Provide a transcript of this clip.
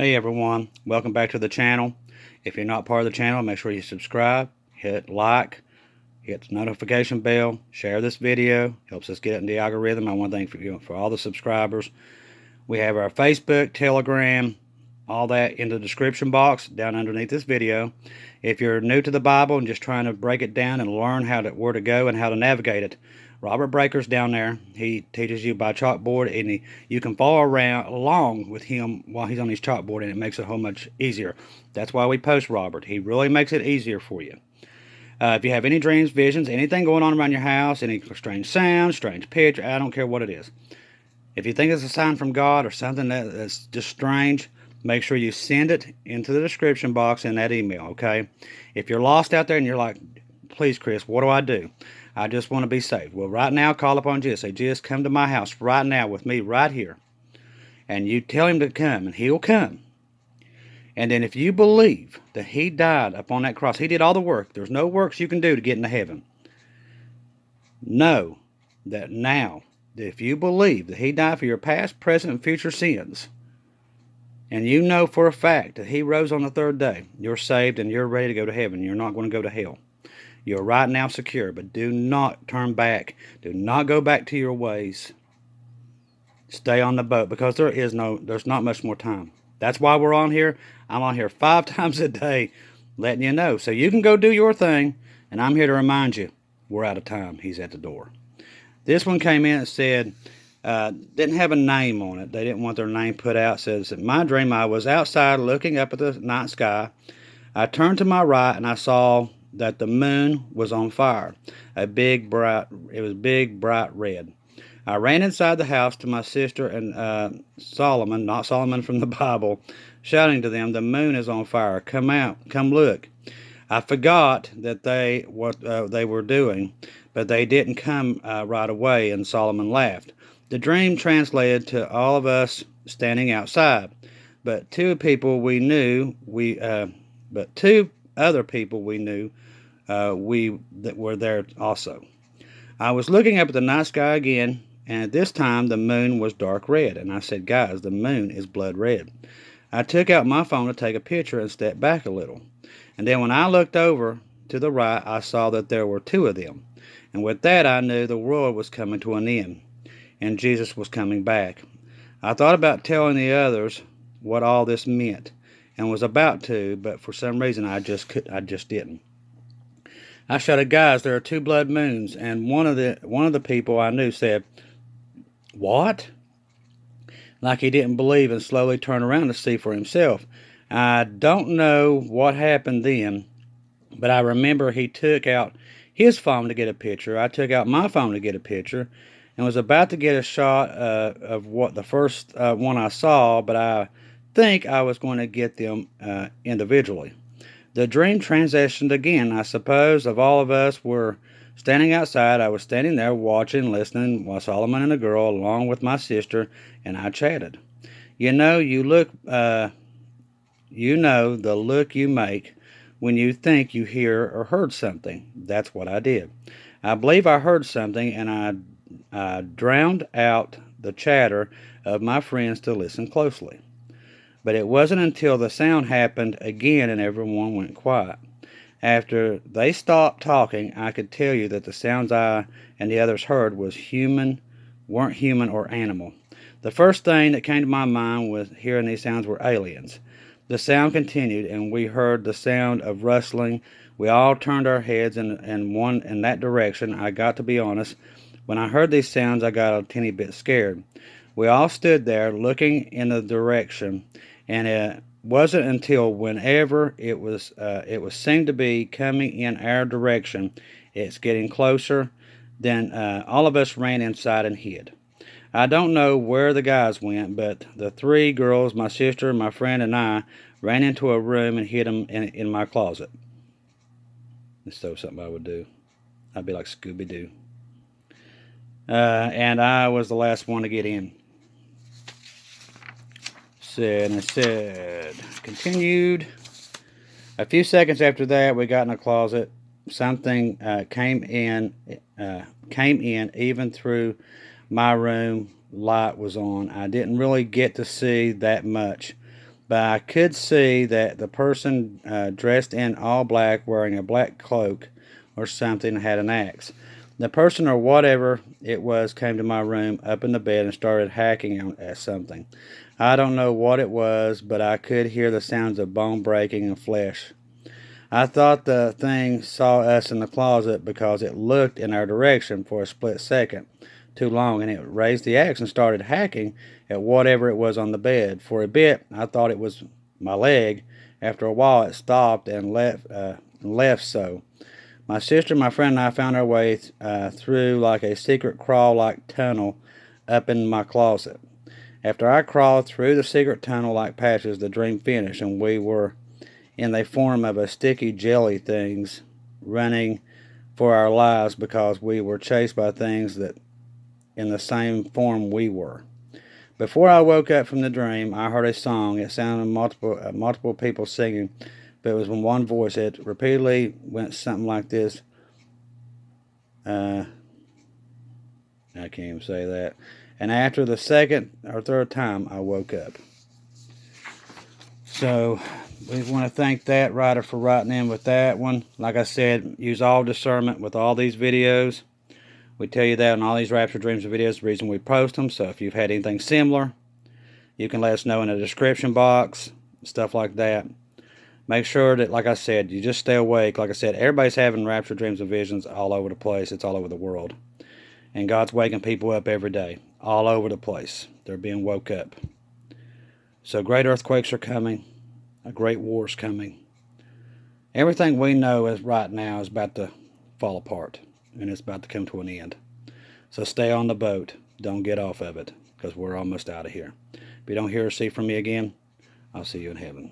Hey everyone, welcome back to the channel. If you're not part of the channel, make sure you subscribe, hit like, hit the notification bell, share this video, helps us get it in the algorithm. I want to thank for all the subscribers. We have our Facebook, Telegram, all that in the description box down underneath this video. If you're new to the Bible and just trying to break it down and learn where to go and how to navigate it, Robert Breaker's down there. He teaches you by chalkboard, and you can follow along with him while he's on his chalkboard, and it makes it a whole much easier. That's why we post Robert. He really makes it easier for you. If you have any dreams, visions, anything going on around your house, any strange sounds, strange picture, I don't care what it is. If you think it's a sign from God or something that's just strange, make sure you send it into the description box in that email, okay? If you're lost out there and you're like, please, Chris, what do I do? I just want to be saved. Well, right now, call upon Jesus. Say, Jesus, come to my house right now with me right here. And you tell him to come, and he'll come. And then if you believe that he died upon that cross, he did all the work. There's no works you can do to get into heaven. Know that now, that if you believe that he died for your past, present, and future sins, and you know for a fact that he rose on the third day, you're saved and you're ready to go to heaven. You're not going to go to hell. You're right now secure, but do not turn back. Do not go back to your ways. Stay on the boat, because there's not much more time. That's why we're on here. I'm on here 5 times a day letting you know. So you can go do your thing, and I'm here to remind you, we're out of time. He's at the door. This one came in and said, didn't have a name on it. They didn't want their name put out. It says, in my dream, I was outside looking up at the night sky. I turned to my right, and I saw that the moon was on fire. It was big, bright red. I ran inside the house to my sister and Solomon, not Solomon from the Bible, shouting to them, the moon is on fire. Come out, come look. I forgot that what they were doing, but they didn't come right away, and Solomon laughed. The dream translated to all of us standing outside, but two other people we knew that were there also. I was looking up at the night sky again, and at this time the moon was dark red, and I said, guys, the moon is blood red. I took out my phone to take a picture and stepped back a little. And then when I looked over to the right, I saw that there were 2 of them. And with that, I knew the world was coming to an end, and Jesus was coming back. I thought about telling the others what all this meant, and was about to, but for some reason I just didn't. I shouted, guys, there are 2 blood moons, and one of the people I knew said, what? Like he didn't believe, and slowly turned around to see for himself. I don't know what happened then, but I remember he took out his phone to get a picture. I took out my phone to get a picture, and was about to get a shot of what the first one I saw, but I think I was going to get them individually. The dream transitioned again. I suppose of all of us were standing outside. I was standing there watching, listening, while Solomon and the girl, along with my sister, and I chatted. You know the look you make when you think you hear or heard something. That's what I did. I believe I heard something, and I drowned out the chatter of my friends to listen closely. But it wasn't until the sound happened again and everyone went quiet. After they stopped talking, I could tell you that the sounds I and the others heard weren't human or animal. The first thing that came to my mind was hearing these sounds were aliens. The sound continued, and we heard the sound of rustling. We all turned our heads in that direction. I got to be honest, when I heard these sounds, I got a teeny bit scared. We all stood there looking in the direction, and it wasn't until whenever it was seemed to be coming in our direction, it's getting closer, then all of us ran inside and hid. I don't know where the guys went, but the 3 girls, my sister, my friend, and I ran into a room and hid them in my closet. It's so something I would do. I'd be like Scooby-Doo. And I was the last one to get in. Continued. A few seconds after that, we got in a closet. Something came in even through my room. Light was on. I didn't really get to see that much. but I could see that the person dressed in all black, wearing a black cloak or something, had an axe. The person or whatever it was came to my room, up in the bed, and started hacking at something. I don't know what it was, but I could hear the sounds of bone breaking and flesh. I thought the thing saw us in the closet because it looked in our direction for a split second too long, and it raised the axe and started hacking at whatever it was on the bed. For a bit, I thought it was my leg. After a while, it stopped and left. So my sister, my friend, and I found our way through like a secret crawl-like tunnel up in my closet. After I crawled through the secret tunnel-like passage, the dream finished, and we were in the form of a sticky jelly things running for our lives because we were chased by things that in the same form we were. Before I woke up from the dream, I heard a song. It sounded multiple people singing, but it was in one voice. It repeatedly went something like this. I can't even say that. And after the second or third time, I woke up. So we want to thank that writer for writing in with that one. Like I said, use all discernment with all these videos. We tell you that in all these Rapture Dreams videos, the reason we post them. So if you've had anything similar, you can let us know in the description box, stuff like that. Make sure that, like I said, you just stay awake. Like I said, everybody's having Rapture Dreams and visions all over the place. It's all over the world. And God's waking people up every day, all over the place. They're being woke up. So great earthquakes are coming. A great war is coming. Everything we know is right now is about to fall apart. And it's about to come to an end. So stay on the boat. Don't get off of it, because we're almost out of here. If you don't hear or see from me again, I'll see you in heaven.